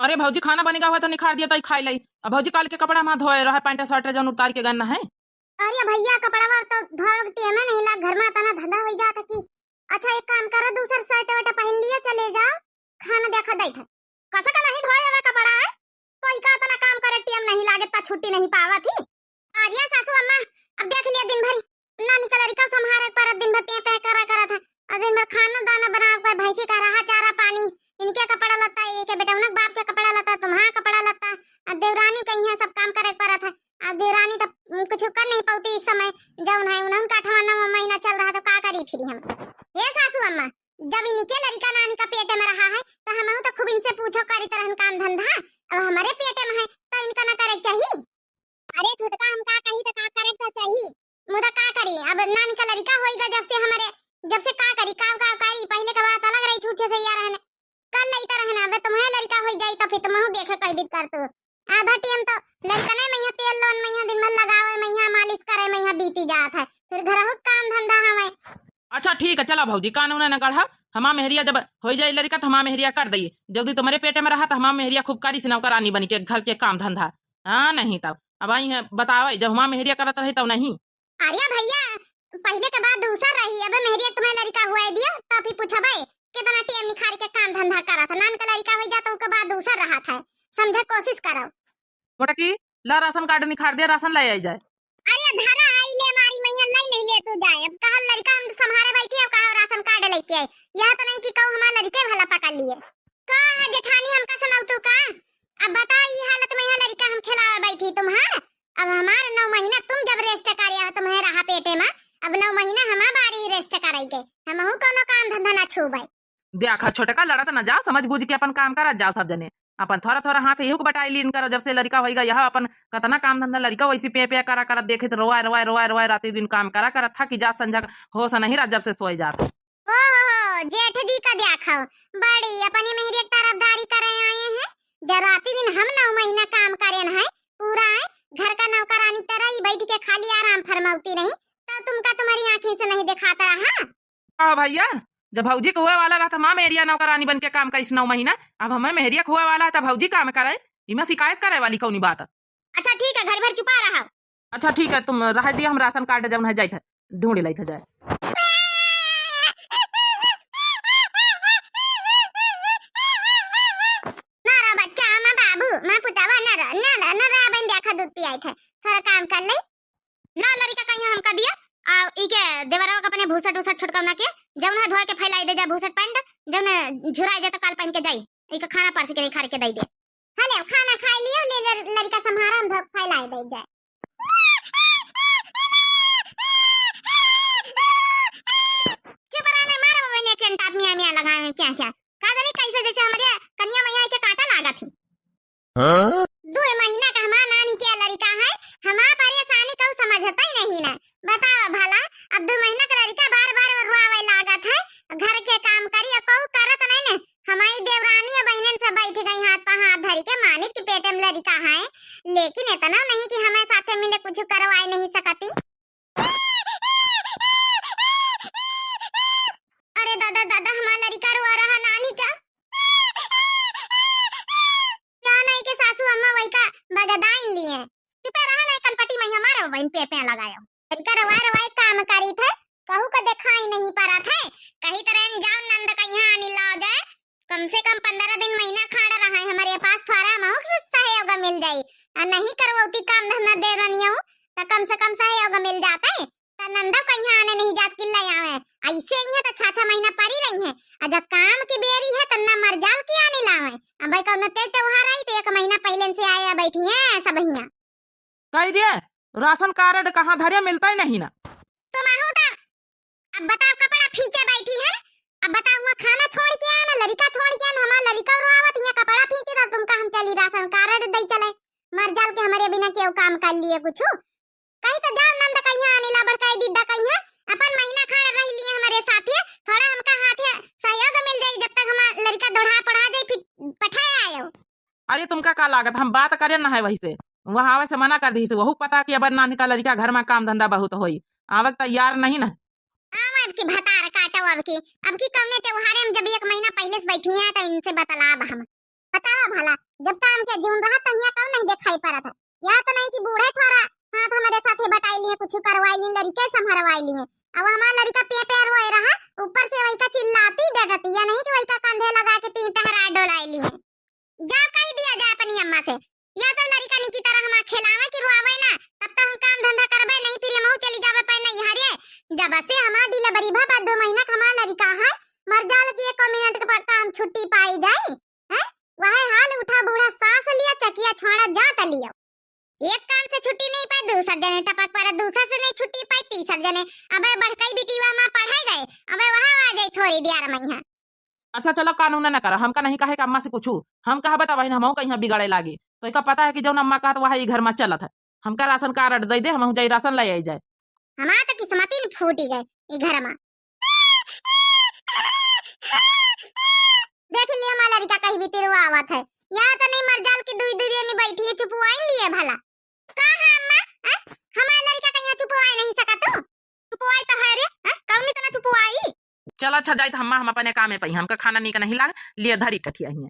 अरे भौजी खाना बनेगा हुआ तो निखार दिया तो खाई लाई। अब भौजी काल के कपड़ा में धोए रहा पैंट शर्ट जन उतार के गन्ना है। अरे भैया कपड़ा तो धोए टेम में नहीं लाग, घर में तना धंधा हो जाता की। अच्छा एक काम करो, दूसरा शर्ट वट पहन लिया चले जाओ, खाना देखा दैठ कसा का नहीं धोए हुआ कपड़ा है। कोई का तना काम करे टेम नहीं लागे ता छुट्टी नहीं पावा थी। आर्या सासू अम्मा अब देख लिया दिन भर नानी का लड़का संभारे पर दिन भर पे करा था, और दिन भर खाना दाना बना कर भैंसी का रहा चारा पानी, इनके कपड़ा लता एक बेटा उनक बाप के कपड़ा लता तुम्हारा कपड़ा लता, देवरानी कहीं है सब काम करे पड़ा था। अब देवरानी तो कुछ कर नहीं पाती इस समय, जब है उन्हें का 8वां महीना चल रहा तो का करी फिर हम। हे सासू अम्मा जब इनके लड़का नानी का पेट में रहा है तो हम तो खूब इनसे पूछो करी तरह काम धंधा, अब हमारे पेट में है तो इनका ना करे चाहिए। अरे छोटका हम का कही तो का करे तो चाहिए, मुदा का करी अब नानी का लड़का होएगा जब से का करी का करी पहले का बात अलग रही छूछे से यार है कल नहीं तरह ना। अब तुम्हारे लड़का हो जाई तो फिर तुम देखे कह भी कर तो आधा टाइम तो लड़का ने मैया तेल लोन मैया दिन भर लगावे मैया मालिश करे मैया बीती जात है, फिर घर हो काम धंधा हमें। अच्छा ठीक है चला भौजी कानून न गढ़ा हमा मेहरिया जब हो जाए लड़का तो हमा मेहरिया कर दइए, जल्दी तुम्हारे पेटे में रहा तो हमा मेहरिया खूब कारी से नौकरानी बनी के घर के काम धंधा। हाँ नहीं तब अब आई है बताओ जब हमा मेहरिया करत रही तब नहीं। अरे भैया पहले के बाद दूसरा रही, अब मेहरिया तुम्हें लड़का हुआ दिया तो फिर पूछबे कितना टाइम निखार के काम धंधा करा था, नान का लड़का हो जाता उसके बाद दूसरा रहा था, समझे कोशिश करो। मोटा की ला राशन कार्ड निखार दिया राशन ले आई जाए। अरे धारा आई ले मारी मैया लाई नहीं ले तू जाए, अब कहा लड़का हम संभारे बैठे अब कहा राशन कार्ड लेके आए, यह तो नहीं कि कहूं हमारा लड़के भला पकड़ लिए का है जेठानी हमका सुनाऊ तू का। अब बता ई हालत में यह लड़का हम खिलावे बैठी तुम्हार, अब हमार 9 महीना तुम जब रेस्ट करिया तुम्हें रहा पेटे में, अब 9 महीना हमार बारी रेस्ट कराई के हमहु कोनो काम धंधा ना छूबे। देखा छोटका लड़त न जाओ समझ बूझ के अपन काम कर जाओ सब जने अपन थोड़ा थोड़ा हाथ एहू के बटाई लीन करो, जब से लड़का होएगा यह अपन कतना काम धंधा लड़का वैसी पे करा कर देखे तो रोवाए राती दिन काम करा कर था कि जा संझा हो सा नहीं जब से सोए जात। ओहो जेठ जी का देखो बड़ी अपनी मेहरी एक तरफदारी करे आए हैं, जब राती दिन हम 9 महीना काम करेन है पूरा है घर का नौकरानी तरह ही बैठ के खाली आराम फरमाती नहीं तो तुमका तुम्हारी आंखें से नहीं दिखाता रहा। भैया जब भौजी को हुआ वाला रहा था माँ मेहरिया नौकरानी बन के काम कर 9 महीना, अब हमें मेहरिया हुआ वाला है तब भौजी काम करे इमा शिकायत करे वाली कौनी बात। अच्छा ठीक है घर भर छुपा रहा। अच्छा ठीक है तुम रह दिया हम राशन कार्ड जब है जाए ढूंढ लाई था जाए। नारा बच्चा मां बाबू मां पुतावा नारा बन देखा दूध पियाई थे थोड़ा काम कर ले ना लड़का कहीं हमका दिया आ इके देवरवा का अपने भूसट उसट छुटकावना के जौन है धोए के फैलाई दे जा भूसट पैंट जौन झुराई जा तो काल पहन के जाई इके खाना परस के खार के दई दे हले खाना खाई लियो ले लड़का संभारा हम धोक फैलाई दे जाए। चिपराने मारो बने के टाप मिया लगाए हैं क्या का जानी कैसे जैसे हमारे कन्या मैया के कांटा लागा थी। 2 महीना का हमारा नानी के लड़का है, हमारा परेशानी को समझता ही नहीं ना बताओ भला। अब 2 महीना का लड़का बार रोवे लागत है, घर के काम करी को करत नहीं ने, हमारी देवरानी और बहनन से बैठ गई हाथ पर हाथ धरी के मानित के पेट में लड़का है, लेकिन इतना नहीं कि हमें साथे मिले कुछ करवाई नहीं सकती। अरे दादा हमारा लड़का रो रहा नानी का सासू अम्मा वही का बगदाइन लिए पिपे रहा नहीं कनपटी में हमारा वहीं पे लगाया लड़का रवाई काम करी थे कहू का दिखाई नहीं पड़ा थे कहीं तरह जाओ नंद का यहाँ आने लाओ कम से कम 15 दिन महीना खाड़ा रहा है हमारे पास थोड़ा महक सहयोग मिल जाई और नहीं करवती काम धंधा दे रनियो तो कम से कम सहयोग मिल जाता है तो नंदा का यहाँ आने नहीं जात किल्ला आवे ऐसे ही है तो 6 महीना पड़ी रही है और जब काम की बेरी है तो ना मरजाल की आने लावे अब भाई कौन ते त्योहार आई तो 1 महीना पहले से आया बैठी है सब हिया कह दिए राशन कार्ड कहाँ धरिया मिलता ही नहीं ना तुम आहू ता अब बताओ कपड़ा फींचे बैठी है अब बताओ वहां खाना छोड़ के आना लड़का छोड़ के आना हमारा लड़का रोआवत हिया कपड़ा फींचे तो तुमका हम चली राशन कार्ड दई चले मरजाल के हमारे बिना केव काम कर लिए कुछ कहीं तो जाओ नंद कहीं आने ला बड़काई दीदा कहीं है अपन महीना खाड़ा रह लिए हमारे साथी थोड़ा हमका हाथ सहयोग मिल जाई जब तक हमारा लड़का दौड़ा पढ़ा जाए फिर पठाए आयो। अरे तुमका का लागत हम बात करे ना है वही से वहाँ आवे से मना कर दी से वहू पता कि अब नानी का लड़का घर में काम धंधा बहुत होई आवक तैयार नहीं ना अब की भतार काटो अब की कौने त्योहारे में जब 1 महीना पहले से बैठी है तो इनसे बतलाब हम बताओ भला जब काम के जून रहा तो यहाँ कौन नहीं दिखाई पड़ा था। यहाँ तो नहीं कि बूढ़े थोड़ा हाथ हमारे साथे बटाई लिए, कुछ करवाई लिए, लड़के संभरवाई लिए। अब हमारा लड़का पे रोए रहा, ऊपर से वही का चिल्लाती डरती, या नहीं कि वही का कंधे लगा के तीन टहरा डोलाई लिए। जा कह दिया जाए अपनी अम्मा से, या तो लड़का नी की तरह हम खिलावे कि रुआवे ना, तब तो हम काम धंधा करबे नहीं, फिर हम चली जावे पे नहीं हरे। जब से हमार डिलीवरी भा बाद 2 महीना हमारा लड़का है, मर जाल की 1 मिनट के काम छुट्टी पाई जाई है। वह हाल उठा बूढ़ा सांस लिया, चकिया छोड़ा जात लिया। एक काम से छुट्टी नहीं पाई, दूसर जने टपक पर, दूसर से नहीं छुट्टी पाई, तीसर जने अबे बढ़कई बिटी वहां पढ़ाई गए, अबे वहां आ जाई थोड़ी देर में यहाँ। अच्छा चलो कानून ना करा, हमका नहीं कहे कि अम्मा से पूछू, हम कहा बता बहन हम कहीं बिगाड़े लागे, तो एक पता है कि जौन अम्मा कहा वही घर में चलत है। हमका राशन कार्ड दे दे, हम जाई राशन ले आई जाए। हमारा तो किस्मत ही फूटी गए ये घर में। देख लिया हमारा लड़का कहीं भी तेरे आवत है, यहाँ तो नहीं मर जाल की दुई दुई नहीं बैठी है, चुपवाई लिए भला कहा अम्मा हमारा लड़का कहीं चुपवाई नहीं सका, तो चुपवाई तो है रे, कौन इतना चुपवाई। चल अच्छा जाए तो हम अपने काम में पई, हमका खाना नहीं का नहीं लाग लिए धरी कठिया ही।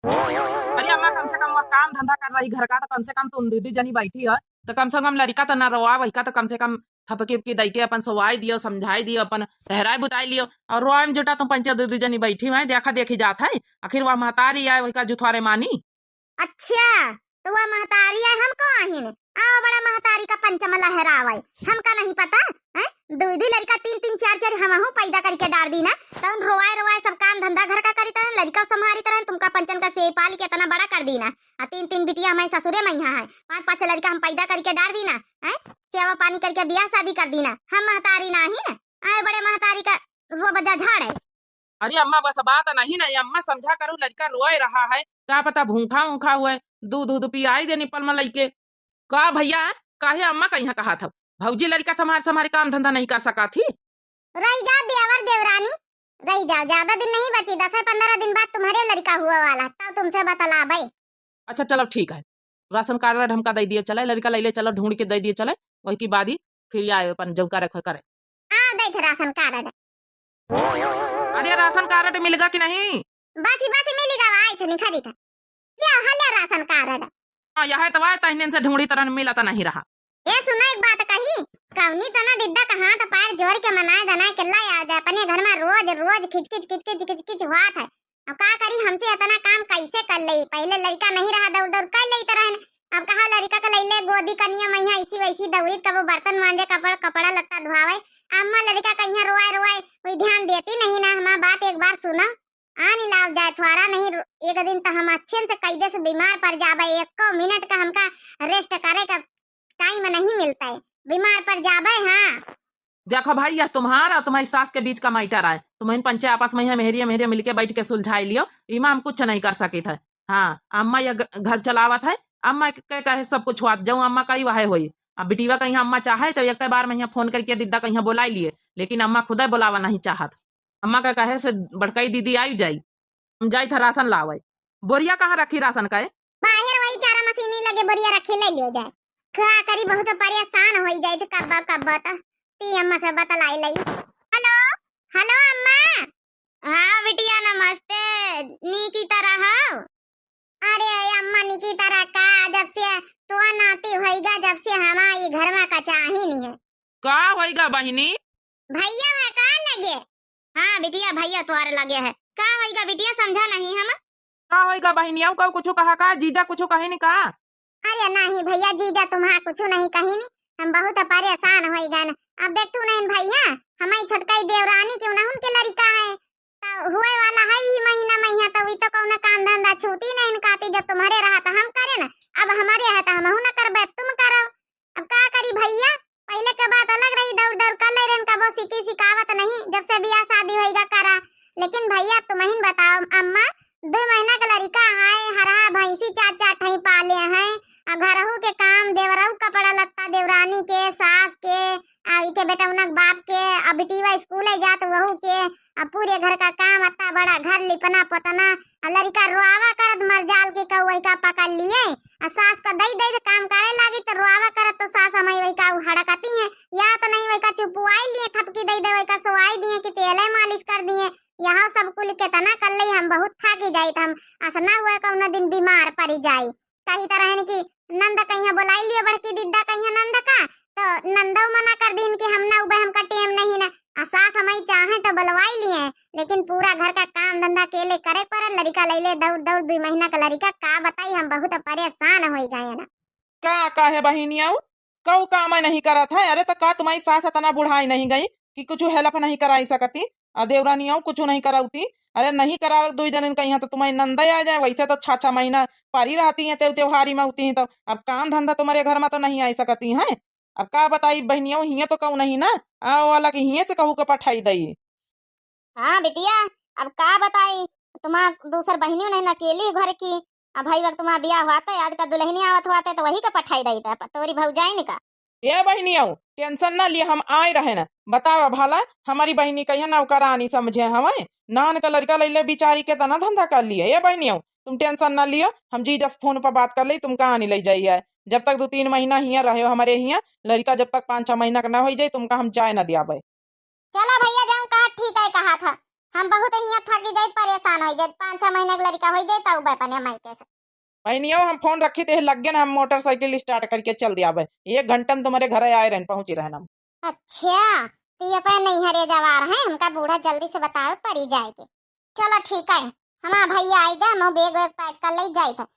अरे अम्मा कम से कम वह काम धंधा कर रही घर का, तो कम से कम तुम दीदी जनी बैठी है, तो कम से कम लड़का तो ना रोआ वही का, तो कम से कम थपकी उपकी दई के अपन सवाई दियो, समझाई दियो, अपन तहराई बुताई लियो। और रोआ में जुटा तुम पंचायत दीदी जनी बैठी है, देखा देखी जात है, आखिर वह महतारी आए वही का जुथवारे मानी। अच्छा तो वह महतारी है, हमको आहिन आओ बड़ा महतारी का पंचम लहरावाई, हमका नहीं पता है। दुई दुई लड़का 3-3 4-4 हमहू पैदा करके डाल दी ना, तो रोवाए रोवाए सब काम धंधा घर का करी तरह, लड़का संभारी तरह, तुमका पंचन का से पाल के इतना बड़ा कर दी ना। 3-3 बिटिया हमारे ससुरे में यहाँ है, 5-5 लड़का हम पैदा करके डाल दी ना, है सेवा पानी करके ब्याह शादी कर दी ना, हम महतारी नहीं ना आए बड़े महतारी का रो बजा झाड़े। अरे अम्मा बस बात नहीं ना, अम्मा समझा करो लड़का रोए रहा है, क्या पता भूखा ऊखा हुआ है, दूध दूध पियाई दे निपल में लइके का भैया काहे अम्मा कहीं कहा था भौजी लड़का समार काम धंधा नहीं कर सका थी। रही जा देवर देवरानी, रही जाओ, ज्यादा दिन नहीं बची, 10-15 दिन बाद तुम्हारे लड़का हुआ वाला, तब तुमसे बतला भाई। अच्छा चलो ठीक है, राशन कार्ड हमका दे दियो चले, लड़का ले ले चलो ढूंढ के दे दियो चले, वही की बादी फिर आए अपन जो करे करे। दे थे राशन कार्ड। अरे राशन कार्ड मिलेगा कि नहीं? बस मिलेगा, आई थे निखा दी था क्या हले राशन कार्ड। हाँ यह तो वाय तहने से ढूंढी तरह मिला तो नहीं रहा। ए सुना एक बात कही, कौनी तना दिद्दा का हाथ पैर जोड़ के मनाए दनाए के लाई आ जाए, अपने घर में रोज रोज खिच हुआत है। अब का करी, हमसे इतना काम कैसे कर लई, पहले लड़का नहीं रहा दौड़ दौड़ कर लई तरह, अब कहा लड़का का लईले गोदी कनिया मैया ऐसी वैसी दौड़ी, कब बर्तन मांजे कपड़ा लत्ता धोवाए, अम्मा लड़का कहीं रोए रोए कोई ध्यान देती नहीं ना। हमारा बात एक बार सुना, आनी लाव जाए थोड़ा नहीं, एक दिन तो हम अच्छे से कैदे से बीमार पड़ जावे, 1 मिनट का हमका रेस्ट करे का टाइम नहीं मिलता है, बीमार पड़ जावे। हाँ देखो भाई यह तुम्हारा और तुम्हारी सास के बीच का मैटर है, तुम इन पंचे आपस में मेहरिया मिलके बैठ के सुलझाई लियो, इमा हम कुछ नहीं कर सके थे। हाँ अम्मा यह घर चलावत है, अम्मा के कहे सब कुछ हुआ जाऊँ, अम्मा कही वह हुई। अब बिटिया कहीं अम्मा चाहे तो एक बार में यहाँ फोन करके दीदा कहीं बुला लिए, लेकिन अम्मा खुदा बुलावा नहीं चाहत। अम्मा का कहे से बड़कई दीदी आई जाई, हम जाई था राशन लावे। बोरिया कहाँ रखी राशन का? बाहर वही चारा मशीनी लगे बोरिया रखे ले लियो जाए, खा करी बहुत परेशान हो जाए तो कब ती अम्मा से बतलाई लई। हेलो हेलो अम्मा। हाँ बिटिया नमस्ते, नी की तरह हो? अरे अम्मा नी की तरह का, जब से तो नाती होइगा, जब से हमारा ये घर में कचा ही नहीं है। का होइगा बहिनी? भैया है का लगे? हाँ बिटिया भैया तोर लगे है, का होइगा बिटिया समझा नहीं हम? का होइगा बहिनी, आऊ का कुछ कहा का, जीजा कुछ कहे नहीं का? अरे नहीं भैया जीजा तुम्हारा कुछ नहीं कही नहीं, हम बहुत परेशान हो गए। अब देख तू नहीं भैया, हमारी छोटकाई देवरानी क्यों ना उनके लड़का है, तो हुए वाला है ही महीना महीना, तो भी तो कौन काम धंधा छूती नहीं कहती, जब तुम्हारे रहा तो हम करे ना, अब हमारे है तो हम ना करबे, तुम करो। अब का करी भैया, पहले के बात अलग रही, दौड़ दौड़ कर ले रहे, वो सीखी सिखावत नहीं, जब से ब्याह शादी होएगा करा। लेकिन भैया तुम ही बताओ अम्मा, 2 महीना का लड़का है, हरा भैंसी 4-4 ठई पाले हैं, घरहू के काम, देवरहू कपड़ा लत्ता, देवरानी के, सास के, के बेटा उनक बाप के, अब बेटीवा स्कूल जात वहू के, अब पूरे घर का काम, अत्ता बड़ा घर लिपना पोतना, लड़का रोआवा करत मर जाल के कऊ वही का पकड़ लिए, सास का दई काम करे लागी तो रोआवा करत, तो सास हमारी वही का हड़कती है, या तो नहीं वही का चुपवाई लिए थपकी दई वही का सोवाई दिए कि तेले मालिश कर दिए, यहाँ सब कुल के तना कर लई हम बहुत थाकी जाइत हम असना हुआ कौनो दिन बीमार पड़ी जाई कहीं तरह की नंद कहीं बोलाई लियो बड़की दिद्दा कहीं नंद का तो नंदो मना कर दिन कि हम ना उबे हमका टेम नहीं ना सास हमारी चाहे तो बुलवाई लिए लेकिन पूरा घर का काम धंधा अकेले करे पर लड़का लैले दौड़ दौड़ 2 महीना का लड़का का बताई हम बहुत परेशान हो गए ना का है बहिनिया कऊ काम नहीं करत है। अरे तो का तुम्हारी सास इतना बुढ़ाई नहीं गई कि कुछ हेल्प नहीं कराई सकती देवरानिया कुछ नहीं कराती। अरे नहीं करावे 2 जन कहीं तो तुम्हारी नंदा आ जाए वैसे तो 6 महीना पारी रहती है त्योहारी में होती है तो अब काम धंधा तुम्हारे घर में तो नहीं आ सकती है। अब का बताई बहनियों हिये तो कहू नहीं ना आओ वाला की हिये से कहू के पठाई दई। हाँ बिटिया अब का बताई तुम्हारा दूसर बहनी नहीं अकेली घर की अब भाई वक्त तुम्हारा ब्याह हुआ था आज का दुल्हनी आवत हुआ था तो वही का पठाई दई था तोरी भौजाई का ये बहनियों टेंशन ना लिए हम आए रहे ना बताओ भला हमारी बहनी कहिए नौकरानी समझे हमें नान का लड़का ले ले बिचारी के तना धंधा कर लिए। ये बहनियों तुम टेंशन ना लियो हम जीजस फोन पर बात कर ली तुम कहाँ नहीं ले जाइए जब तक 2-3 महीना हिया रहे हो हमारे हिया लड़का जब तक 5-6 महीना का ना हो जाए तुमका हम चाय न दिया। चलो भैया जाऊं कहा ठीक है कहा था हम बहुत हिया थक जाए परेशान हो जाए 5-6 महीने का लड़का हो जाए तब अपने मायके से बहनियों हम फोन रखी थे लग गए ना हम मोटरसाइकिल स्टार्ट करके चल दिया 1 घंटा में तुम्हारे घर आए रहन पहुंची रहना। अच्छा तो ये पे नहीं हरे जवार है हमका बूढ़ा जल्दी से बताओ परी जाएगी। चलो ठीक है हमारा भैया आई जा मैं बैग वैग पैक कर ले जाए थे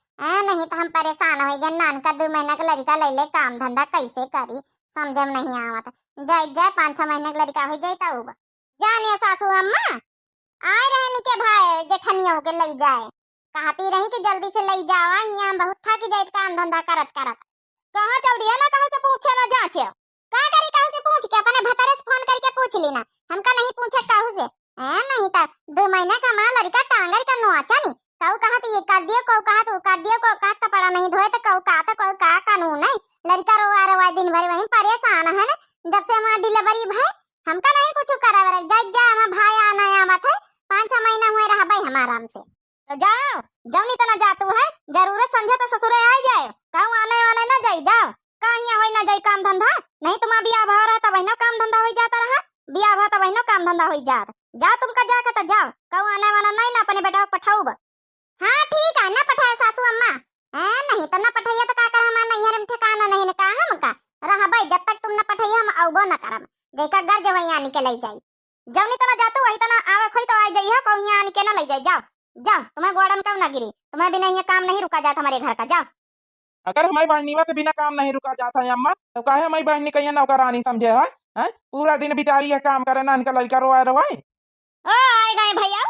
नहीं तो हम परेशान हो गए नान का 2 महीना का लड़का ले ले काम धंधा कैसे करी समझ में नहीं आवत जाए जाए 5-6 महीने का लड़का हो जाए तब जानिए सासू अम्मा आए रहने के भाई जेठनियों के ले जाए कहती रही कि जल्दी से ले जावा यहाँ बहुत थक जाए काम धंधा करत करत कहाँ चल दिया ना कहाँ से पूछे ना जाचे का करी कहाँ से पूछ के अपने भतारे से फोन करके पूछ ली ना हमका नहीं पूछे कहू से नहीं था 2 महीने का मां लड़का टांगर का नोचा नहीं कहू कहा तो ये कर दियो कहू कहा तो कर दियो कहू कहा कपड़ा नहीं धोए तो कहू कहा तो कहू का कानून है लड़का रोवा दिन भर वहीं परेशान है ना जब से हमारा डिलीवरी भाई हमका नहीं कुछ करावे जाए जा हमारा भाई आना आवत है 5-6 महीना हुए रहा भाई हमारा आराम से तो जाओ जौनी तना जातू है जरूरत समझे तो ससुरे आ जाए कहूँ आने वाने न जाई जाओ कहीं हो न जाई काम धंधा नहीं तुम्हारा बियाह भा रहा तब ना काम धंधा हो जाता रहा बियाह भा तब ना काम धंधा हो जाता जाओ तुमका जाकर तो जाओ कहूँ आने वाला नहीं ना अपने बेटा पठाऊ। हाँ ठीक है ना पठाए सासू अम्मा नहीं तो न पठाइए तो का कर हमारा नहीं हरम ठिकाना नहीं न का हमका रहा भाई जब तक तुम न पठाइए हम आउबो न करम जेका घर जवई आनी के ले जाई जौनी तना जातू वही तना आवे खोई तो आ जाइए कहूँ आनी के न ले जाई जाओ जाओ तुम्हें गोड़न क्यों ना गिरी तुम्हें बिना ये काम नहीं रुका जाता हमारे घर का जाओ। अगर हमारी बहनी के बिना काम नहीं रुका जाता है अम्मा तो काहे हमारी बहनी कहीं नौकरानी समझे है पूरा दिन बिचारी है काम करे ना इनका लड़का रोए रोए ओ आए गए भैया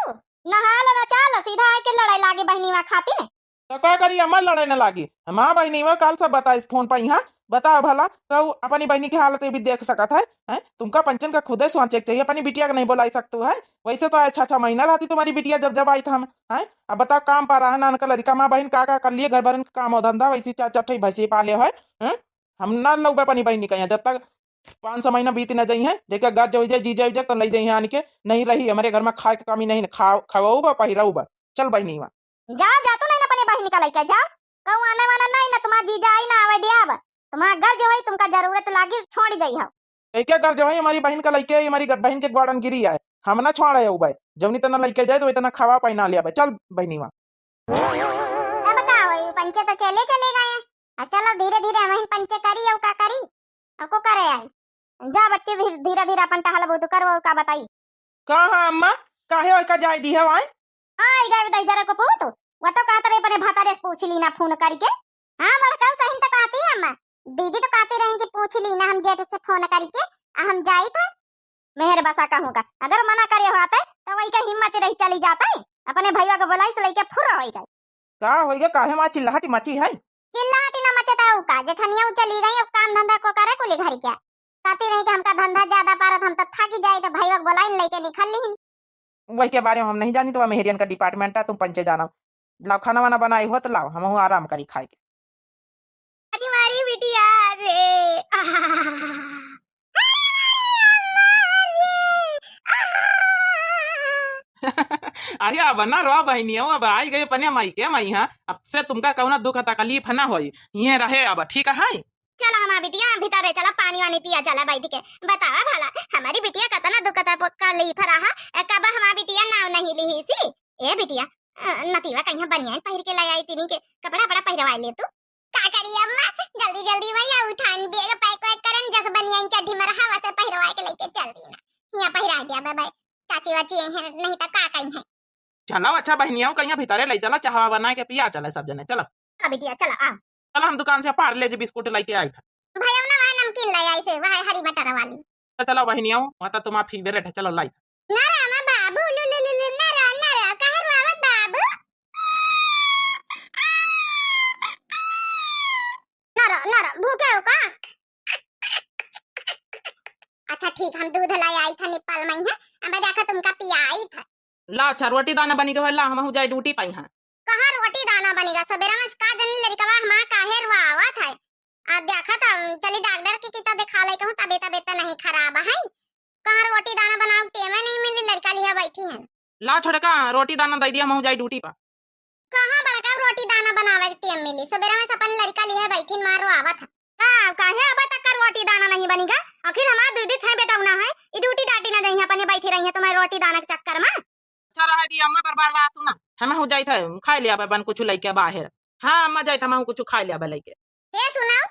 नहाल न चाल सीधा आके लड़ाई लागे बहनी वा खाती ने तो क्या करी अम्मा लड़े न लागी माँ बहनी में कल सब बता इस फोन पर यहाँ बताओ भला तो अपनी बहनी की हालत भी देख सकता है तुमका पंचन का खुद सोचे चाहिए अपनी बिटिया को नहीं बुलाई सकते है वैसे तो 6 महीना रहती तुम्हारी बिटिया जब जब आई था हम है अब बताओ काम पा रहा है नान का लड़का माँ बहन का कर लिए घर भरन काम हो धंधा वैसी 4 भैंसी पाले है हम ना लोग अपनी बहनी का जब तक 5-6 महीना बीत न जाई है जेकर घर जो जी जाए तो ले जाइए आने के नहीं रही हमारे घर में खाए की कमी नहीं खाओ पहिराऊ चल बहनी वहाँ जा जा तो नहीं अपने बहनी का लेके जाओ कहूँ आने वाला नहीं ना तुम्हारा जीजा आई ना आवे दिया तुम्हारा घर जो है तुमका जरूरत लागी छोड़ जाई हो क्या कर जो है हमारी बहन का लड़के हमारी बहन के ग्वाड़न गिरी है हम ना छोड़ है भाई जवनी तना लड़के जाए तो इतना खावा पहना लिया भाई चल बहनी वहाँ अब का होई पंचे तो चले गए चलो धीरे धीरे हम पंचे करी औ का करी अब को करे आई जा बच्चे धीरे धीरे अपन टहल बहुत कर और का बताई कहाँ अम्मा काहे ओय का जाय दी है वहाँ आई गए बताई जरा को पूछ वो तो कहते रहे अपने भातारे से पूछ ली ना फोन करके हाँ बड़का सही तो कहती है अम्मा दीदी तो कहती रही कि पूछ ली ना हम जेठ से फोन करके हम जाई था मेहर बसा कहूँगा अगर मना करे होता तो वही का हिम्मत रही चली जाता है अपने भैया को बुलाई से लेके फुर हो गई का होइगा काहे मां चिल्लाहटी मची है चिल्लाहटी ना मचे तो का जेठनिया चली गई अब काम धंधा को करे कुली घर क्या कहती नहीं कि हमका धंधा ज्यादा पारत हम तो थक जाए तो भैया को बुलाई लेके निकल ली वही के बारे में हम नहीं जानी तो मेहरियन का डिपार्टमेंट है तुम पंचे जाना लाओ खाना वाना बनाई हो तो लाओ हम आराम करी खाए के हमारी बिटिया रे अरे अब ना रो बहनी अब आई गए पने माई के माई हाँ अब से तुमका कौना दुख तकलीफ ना होई ये रहे अब ठीक है। चला हमारी बिटिया भीतर चला पानी वानी पिया चला बैठ के बतावा भला हमारी बिटिया कतना दुकता पक्का ली फराहा कब हमारी बिटिया नाव नहीं ली सी ए बिटिया नतीवा कहीं बनियान पहिर के लाई आई तिनी के कपड़ा बड़ा पहिरवा ले तू का करी अम्मा जल्दी जल्दी भैया उठान बेग पैक वैक करन जस बनियान चड्ढी मर हवा से पहिरवा के लेके चल दी ना यहां पहिरा दिया बाय चाची वाची है नहीं तो का कहीं है चलो अच्छा बहनियों कहीं भीतरे ले चला चाहवा बना के पिया चले सब जने चलो का बिटिया चला आ चलो हम दुकान से पार्ले जी बिस्कुट लेके आए थे भैया ना वहां नमकीन लाई आई से वहां हरी मटर वाली तो चलो बहनियों वहां तो तुम्हारा फेवरेट है चलो लाई ना रामा बाबू लुलुलु ना कहर वावा बाबू ना भूखे हो का अच्छा ठीक हम दूध लाई आई था निपाल में है अब जाकर तुमका पिया आई था ला अच्छा रोटी दाना बनी के ला हम जाए ड्यूटी पाई हैं कहां रोटी दाना बनेगा सवेरा में का जनी लड़का हमारा काहे रवावा था आ देखा था चली डॉक्टर की किता दिखा ले कहूं तबीयत नहीं खराब है कहां रोटी दाना बनाओ टेमे नहीं मिली लड़का लिया बैठी है ला छोड़े का रोटी दाना दे दिया हम जाए ड्यूटी पर कहां बड़का रोटी दाना बनावे के टेम मिली सवेरा में अपन लड़का लिया बैठी मारो आवा था का काहे अब तक का रोटी दाना नहीं बनेगा आखिर हमारा दीदी छे बेटा उना है ई ड्यूटी डाटी ना दही अपने बैठी रही है तुम्हारे रोटी दाना के चक्कर में अच्छा रहा दी अम्मा पर बार बार सुना हम हो जाई थे खा लिया बन कुछ लेके बाहर हां अम्मा जाई था हम कुछ खा लिया लेके हे सुनाओ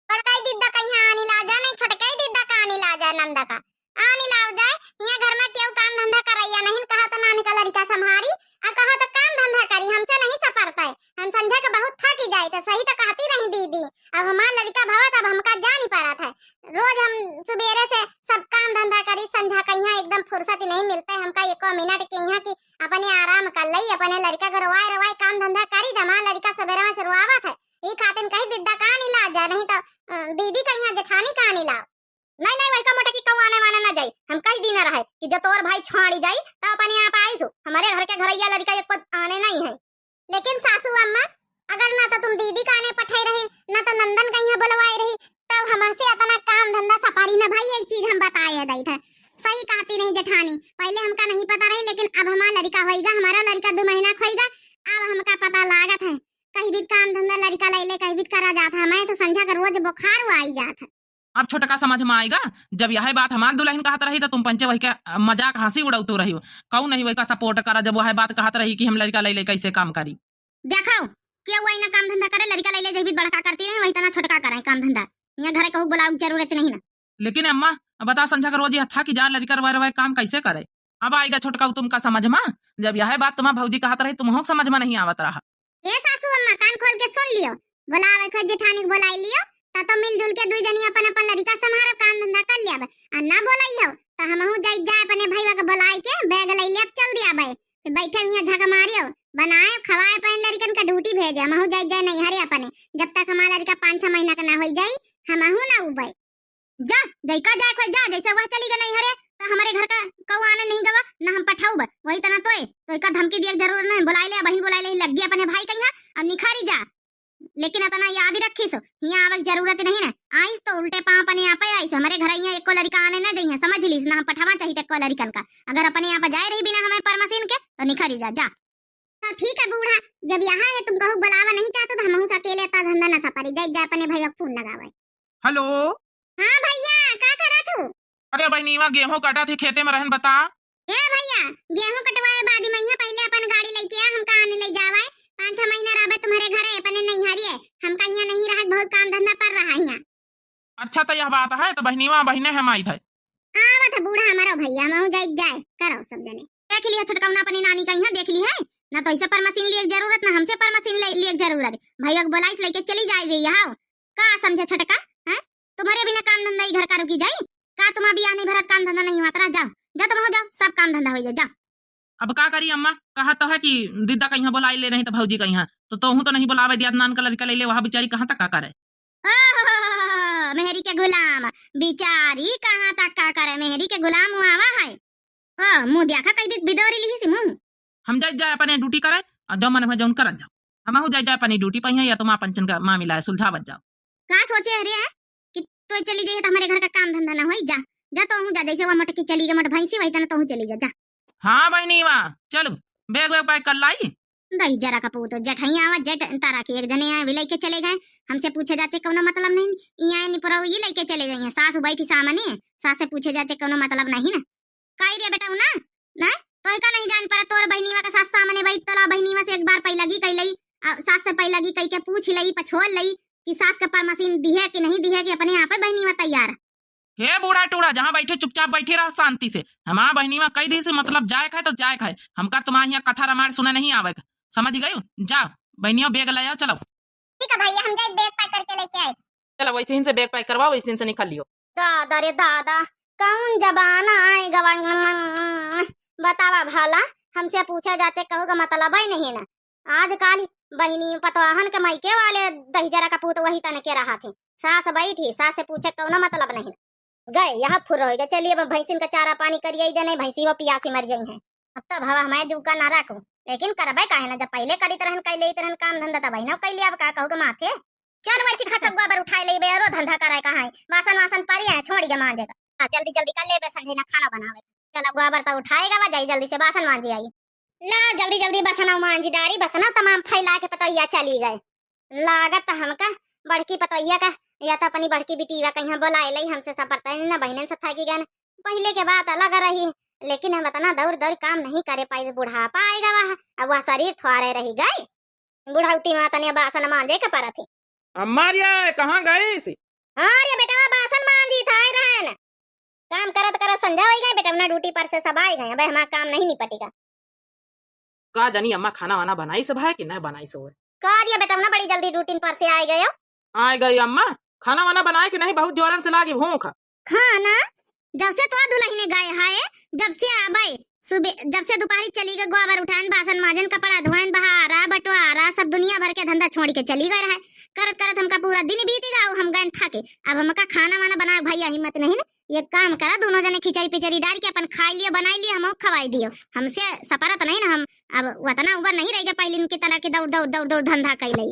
बड़काई दीदा कहीं आनी ला जा नहीं छोटकाई दीदा का आनी ला जा नंदा का आनी लाओ जाए यहाँ घर में क्यों काम धंधा करैया नहीं कहा तो नानी का लड़का संभारी आ कहा तो काम धंधा करी हमसे नहीं सपरता है हम समझा के बहुत थक ही जाए तो सही तो कहती नहीं दीदी अब हमारा लड़का भवत अब हमका जा नहीं पा रहा था रोज हम सुबेरे से सब काम धंधा करी संझा का यहाँ एकदम फुर्सत नहीं मिलता है हमका एको मिनट के यहाँ की अपने आराम कर लई अपने लड़का को रवाए रवाए काम धंधा करी तो हमारा लड़का सवेरा में से रुआवत है ये खातिन कहीं दीदा का नहीं ला जा नहीं तो दीदी का यहाँ जेठानी का नहीं लाओ नहीं वही का मोटा की कहूं आने वाला ना जाई हम कई दिन रहे कि जो तोर भाई छाड़ी जाई तो अपने आप आई सो हमारे घर के घरैया लड़का एक पद आने नहीं है लेकिन सासू अम्मा अगर ना तो तुम दीदी का आने पठाई रही ना तो नंदन का यहाँ बुलवाई रही तब हमसे अपना काम धंधा सफारी ना भाई एक चीज हम बताए दई था सही कहती नहीं जेठानी पहले हमका नहीं पता रही लेकिन अब हमारा लड़का होएगा हमारा लड़का 2 महीना खोएगा अब हमका पता लागत है कहीं भी काम धंधा लड़का ले ले कहीं भी करा जाता है मैं तो संझा का रोज बुखार आई जाता अब छोटा का समझ में आएगा जब यह बात हमारे दुल्हन कहत रही तो तुम पंचे वही का मजाक हंसी उड़ाते रही हो कहू नहीं वही का सपोर्ट करा जब वह बात कहत रही कि हम लड़का ले ले कैसे काम करी देखो क्या वही ना काम धंधा करे लड़का ले ले जब भी बड़का करती है वही तना छोटका करे काम धंधा यहाँ घर कहू बुलाओ जरूरत नहीं ना लेकिन अम्मा बता संझा का रोज यह था कि जा लड़का रवाए काम कैसे करे अब आएगा छोटका तुमका समझ में जब यह बात तुम्हारा भौजी कहत रही तुम समझ में नहीं आवत रहा हे सासू अम्मा कान खोल के सुन लियो बुलावे खो जेठानी को बुलाई लियो ता तो मिलजुल के दुई जनी अपन अपन लड़का संभारो काम धंधा कर लिया आ ना बोलाई हो तो हमहू जाई जाए अपने भईवा के बुलाई के बैग ले ले चल दिया बे बैठे हुए झक मारियो बनाए खवाए अपन लड़कन का ड्यूटी भेजे हमहू जाई जाए नहीं हरे अपने जब तक हमारा लड़का 5-6 महीना का ना हो जाई हमहू ना उबे जा जैका जाए खो जा जैसे वह चली गई नहीं हरे तो हमारे घर का कहू आने नहीं गवा ना हम पठाऊ वही तना तो का धमकी दिए जरूर नहीं बुलाई ले बहन बुलाई ले लग गई अपने भाई का यहाँ अब निखारी जा लेकिन अपना याद ही रखी सो यहाँ आवक जरूरत नहीं ना आईस तो उल्टे पाँव अपने यहाँ पे आईस हमारे घर यहाँ एको लड़का आने न देंगे समझ लीस ना हम पठावा चाहिए एको लड़कन का अगर अपने यहाँ पे जाए रही बिना हमें परमसीन के तो निखरी जा तो ठीक है बूढ़ा जब यहाँ है तुम कहू बुलावा नहीं चाहते तो हम अकेले ता धंधा न सपारी जाए अपने भैया फोन लगावे हेलो हाँ भैया का करा तू अरे बहनीवा गेहूं काटा थी खेते में रहन बता ए भैया गेहूं कटवाए बाद में यहाँ पहले अपन गाड़ी लेके आ हम कहां ले जावे 5-6 महीना रहे तुम्हारे घर है अपने नहीं हरिए हम कहीं नहीं रहा बहुत काम धंधा कर रहा है यहाँ अच्छा तो यह बात है तो बहनीवा बहने हम आई थे आवत बूढ़ा हमारा भैया हम जाए करो सब जने देख लिया छोटका अपनी नानी का यहाँ देख ली है ना तो ऐसे पर मशीन लिए जरूरत ना हमसे पर मशीन लिए जरूरत भैया को बुलाई लेके चली जाए यहाँ का समझे छोटका है तुम्हारे बिना काम धंधा घर का रुकी जाए का तुम अभी आने भरत काम धंधा नहीं हुआ जाओ जा तुम हो जाओ सब काम धंधा हो जाए जा अब का करी अम्मा कहा तो है कि दीदा का यहाँ बुलाई ले नहीं तो भौजी का यहाँ तो हूँ तो नहीं बुलावे दिया नान का लड़का ले ले वहाँ बेचारी कहाँ तक का करे मेहरी के गुलाम बिचारी कहाँ तक का करे मेहरी के गुलाम हुआ है मुंह देखा कहीं भी बिदौरी ली सी मुंह हम जाए अपने ड्यूटी करे और जो मन में जौन करत जाओ हम जाए अपनी ड्यूटी पर या तुम पंचन का मामला है सुलझावत जाओ का सोचे हरे कि तो चली जाए तो हमारे घर का काम धंधा ना हो जा तो हूँ जा जैसे वो मटकी चली गई मट भैंसी वही तना तो हूँ चली जा हाँ बहनी वाह चलो बैग वैग पैक कर लाई दही जरा का पूत जठैया आवा जट तारा के एक जने आए भी लेके चले गए। हमसे पूछे जाचे कोनो मतलब नहीं यहाँ नहीं पुरा ये लेके चले गए हैं। सास बैठी सामने सास से पूछे जाचे कोनो मतलब नहीं ना काई रे बेटा ना ना तो का नहीं जान पर तोर बहनीवा का सास सामने बैठ तला बहनीवा से एक बार पहले लगी कई लई सास से पहले लगी कई के पूछ लई पछोल लई कि सास के पर मशीन दी है कि नहीं दी है कि अपने आप बहनीवा तैयार। हे बूढ़ा टूड़ा जहाँ बैठे चुपचाप बैठे रहो शांति से। हमारा बहनी में कई दी से मतलब जाए खाए तो जाए खाए। हमका तुम्हारे यहाँ कथा रामायण सुना नहीं आवे। समझ गई? जाओ बहनियों बैग ले आओ चलो। ठीक है भैया हम जाए बैग पैक करके लेके आए। चलो वैसे ही से बैग पैक करवाओ वैसे से निकल लियो। दादा रे दादा कौन जबाना आएगा बतावा भाला हमसे पूछा जाचे कहोगा मतलब है नहीं ना। आजकल बहनी पतवाहन के मायके वाले दही जरा का पूत वही तन के रहा थे। सास बैठी सास से पूछे कौन मतलब नहीं गए यहाँ फुर रह गए। चलिए अब भैंसिन का चारा पानी करिए जने भैंसी वो पियासी मर जाई है। अब तो भावा मैं जुका ना रखू लेकिन करबे काहे ना जब पहले करी तरहन कैले तरहन काम धंधा तब ना कैले अब का कहोगे माथे। चल वैसे खचक गोबर उठाए ले बेरो धंधा कराए कहां है वासन वासन पड़ी है छोड़ के मांजेगा जल्दी जल्दी कर ले बे संजय ना खाना बनावे। चल अब गोबर तो उठाएगा वा जाई जल्दी से बासन मांजी आई ला जल्दी जल्दी बसना मांजी डारी बसना तमाम फैला के पतैया चली गए। लागत हमका बड़की पतैया का या तो अपनी बड़की बिटिया कहीं बुलाए लई हमसे सब पड़ता है ना बहनन से थकी गए पहले के बात अलग रही लेकिन हम इतना दौड़ दौड़ काम नहीं करे पाए बुढ़ापा आएगा वहाँ अब वह शरीर थोड़े रही गई बुढ़ाउती में तने बासन मांजे के पर थी। अम्मा रे कहाँ गए सी? हाँ रे बेटा बासन मांजी था रहन काम करत करत संजा हो गए बेटा अपना ड्यूटी पर से सब आए गए अब हमारा काम नहीं निपटेगा। का जानी अम्मा खाना वाना बनाई सब है कि नहीं बनाई सब? कार्य बेटा ना बड़ी जल्दी रूटीन पर से आए गए। आए गई अम्मा खाना वाना बनाए कि नहीं बहुत जोरन से लागी भूख। खाना जब से तो दुल्हन गए है जब से आबे सुबह जब से दोपहरी चली गए गोबर उठान बासन माजन कपड़ा धोन बहारा बंटवारा सब दुनिया भर के धंधा छोड़ के चली गए है। करत करत हमका पूरा दिन बीत गया हम गए थके अब हमका खाना वाना बना भैया हिम्मत नहीं ना ये काम करा दोनों जने खिचड़ी पिचड़ी डाल के अपन खा लियो बनाई लियो हम खवाई दियो हमसे सपरत नहीं ना हम अब वतना ऊबर नहीं रहेगा पहले की तरह के दौड़ दौड़ दौड़ दौड़ धंधा कैले।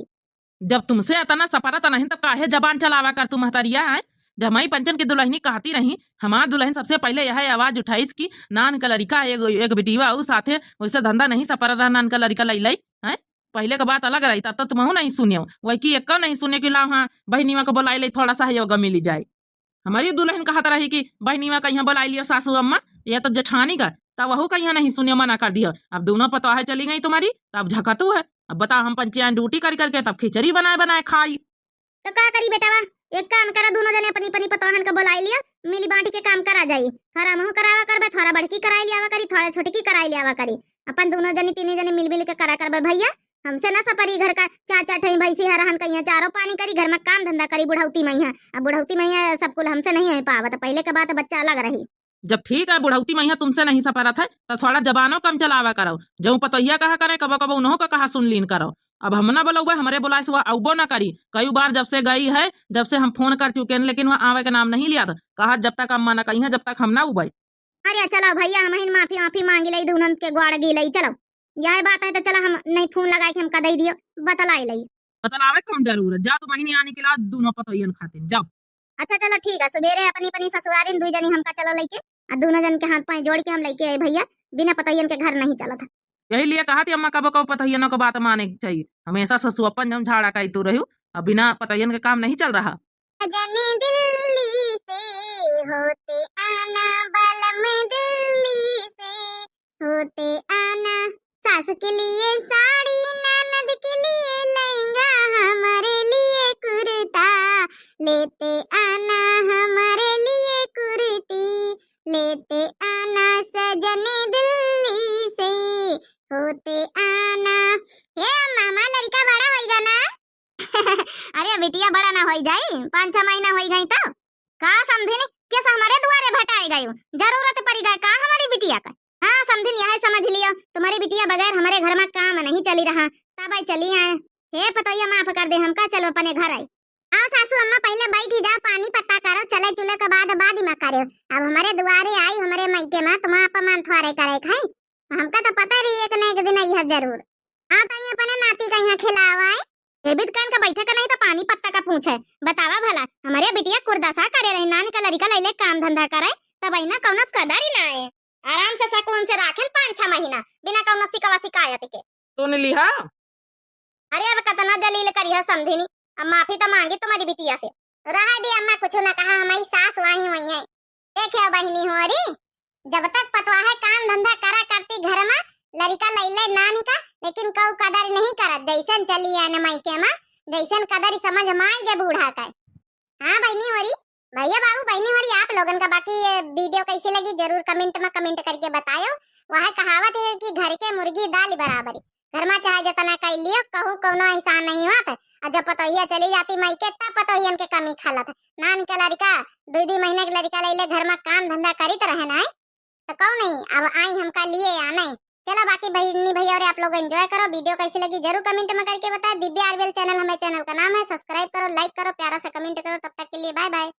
जब तुमसे इतना सपरत नहीं तब काहे जबान चलावा कर तुम महतरिया है। जब हमारी पंचन की दुल्हनी कहती रही हमारा दुल्हन सबसे पहले यह आवाज उठाई कि नान का लड़का एक बेटीवा उस साथे वैसे धंधा नहीं सपर रहा नान का लड़का लई लई है। पहले का बात अलग रही तब तो तुम नहीं सुनियो वही की एक नहीं सुने कि ला हाँ बहनीवा को बुलाई ले थोड़ा सा सहयोग मिली जाए। हमारी दुल्हन कहता रही कि बहनीवा का यहाँ बुलाई लियो सासू अम्मा यह तो जेठानी का तब वहू का यहाँ नहीं सुनियो मना कर दिया। अब दोनों पतवाह चली गई तुम्हारी तब झकतू है। अब बता हम पंचायत ड्यूटी कर करके तब खिचड़ी बनाए बनाए खाई तो क्या करी बेटा एक काम करा दोनों जने अपनी अपनी पतवाहन का बुलाई लिया मिली बांटी के काम करा जाई थोड़ा मोह करावा करबे थोड़ा बड़की कराई लियावा करी थोड़ा छोटकी कराई लियावा करी अपन दोनों जने तीन जने मिल मिल के करा करबे भैया हमसे ना सपरी घर का चाचा ठई भैंसी हरहन कहिया चारों पानी करी घर में काम धंधा करी बुढ़ौती मैया अब बुढ़ौती मैया सब कुल हमसे नहीं हो पावत पहले के बात बच्चा अलग रही। जब ठीक है बुढ़ौती मैया तुमसे नहीं सपरत है तो थोड़ा जबानो कम चलावा करो जो पतोहिया कहा करे कबो कबो उन्हों का कहा सुन लीन करो। अब हम ना बोलो हमारे बुलाए से वह अबो ना करी कई बार जब से गई है जब से हम फोन कर चुके हैं लेकिन वह आवे का नाम नहीं लिया था कहा जब तक अम्मा ना कही है जब तक हम ना उबई। अरे चलो भैया हम माफी माफी मांगी लई दुनन के गोड़ गी लई चलो यह बात है तो चलो हम नहीं फोन लगा के हमका दे दियो बतलाई लई बतलावे कम जरूर जा तो महीने आने के बाद दोनों पतोहियन खाते जाओ। अच्छा चलो ठीक है सवेरे अपनी अपनी ससुरारी दुई जनी हमका चलो लेके और दोनों जन के हाथ पांव जोड़ के हम लेके आए भैया बिना पतोहियन के घर नहीं चला था। यही लिए कहा थी अम्मा कबो कबो पतोहियनों को बात माने चाहिए हमेशा ससुअपन जम झाड़ा का तू रहू अब बिना पतोहियन के काम नहीं चल रहा। जनी दिल्ली से होते आना बलम दिल्ली से होते आना सास के लिए साड़ी ननद के लिए लहंगा हमारे लिए कुर्ता लेते आना हमारे लिए कुर्ती लेते आना सजने दिल्ली से होते आना। हे मामा लड़का बड़ा होएगा ना अरे बिटिया बड़ा ना हो जाए 5-6 महीना हो गई तो का समझिनी किस हमारे दुआरे भटाए गई जरूरत पड़ी गई का हमारी बिटिया का। हाँ समझिन यह समझ लियो तुम्हारी बिटिया बगैर हमारे घर में काम नहीं चली रहा तब आई चली आए। हे पतोहिया माफ कर दे हमका चलो अपने घर आई। आओ सासू अम्मा पहले बैठी जाओ पानी पत्ता करो चले चूल्हे के बाद ही करो अब हमारे दुआरे आई हमारे मायके में तुम अपमान थोड़े करे खाई हमका तो पता रही एक न एक दिन आई है जरूर। आप आई अपने नाती का यहाँ खिलावा है एबित कान का बैठा का नहीं तो पानी पत्ता का पूछे बतावा भला हमारे बिटिया कुर्दासा करे रही नान का लड़का ले काम धंधा करे तब आई ना कौन कदर ही ना आए आराम से सकून से राखें 5-6 महीना बिना कौन शिकायत के। सुन लिहा। अरे अब कतना जलील करिया समझिनी। अब माफी तो मांगी तुम्हारी बिटिया से। रहा दी अम्मा कुछ ना कहा, हमारी सास वही हुई है। देखे बहनी हो रही, जब तक पतवा है काम धंधा करा करती घर में, लड़का लैले नानी का, लेकिन कऊ कदर नहीं करत। जैसन चली आने मायके में, जैसन कदर समझ माई के बूढ़ा का। हाँ बहनी हो रही, भैया बाबू बहनी हो रही, आप लोगन का बाकी ये वीडियो कैसी लगी जरूर कमेंट में कमेंट करके बतायो। वह कहावत है कि घर के मुर्गी दाल बराबरी। घर में चाहे जितना कर लियो, कहूँ कोनो एहसान नहीं होता। और जब पतोहिया चली जाती मायके, तब पतोहियन के कमी खालत। नान के लड़का 2-2 महीने के लड़का ले घर में काम धंधा करित रहे ना, तो कहूँ नहीं अब आई हमका लिए या नहीं। चलो बाकी बहनी भैया और आप लोग एंजॉय करो। वीडियो कैसी लगी जरूर कमेंट में करके बताओ। दिव्या आरबीएल चैनल हमारे चैनल का नाम है, सब्सक्राइब करो, लाइक करो, प्यारा सा कमेंट करो। तब तक के लिए बाय बाय।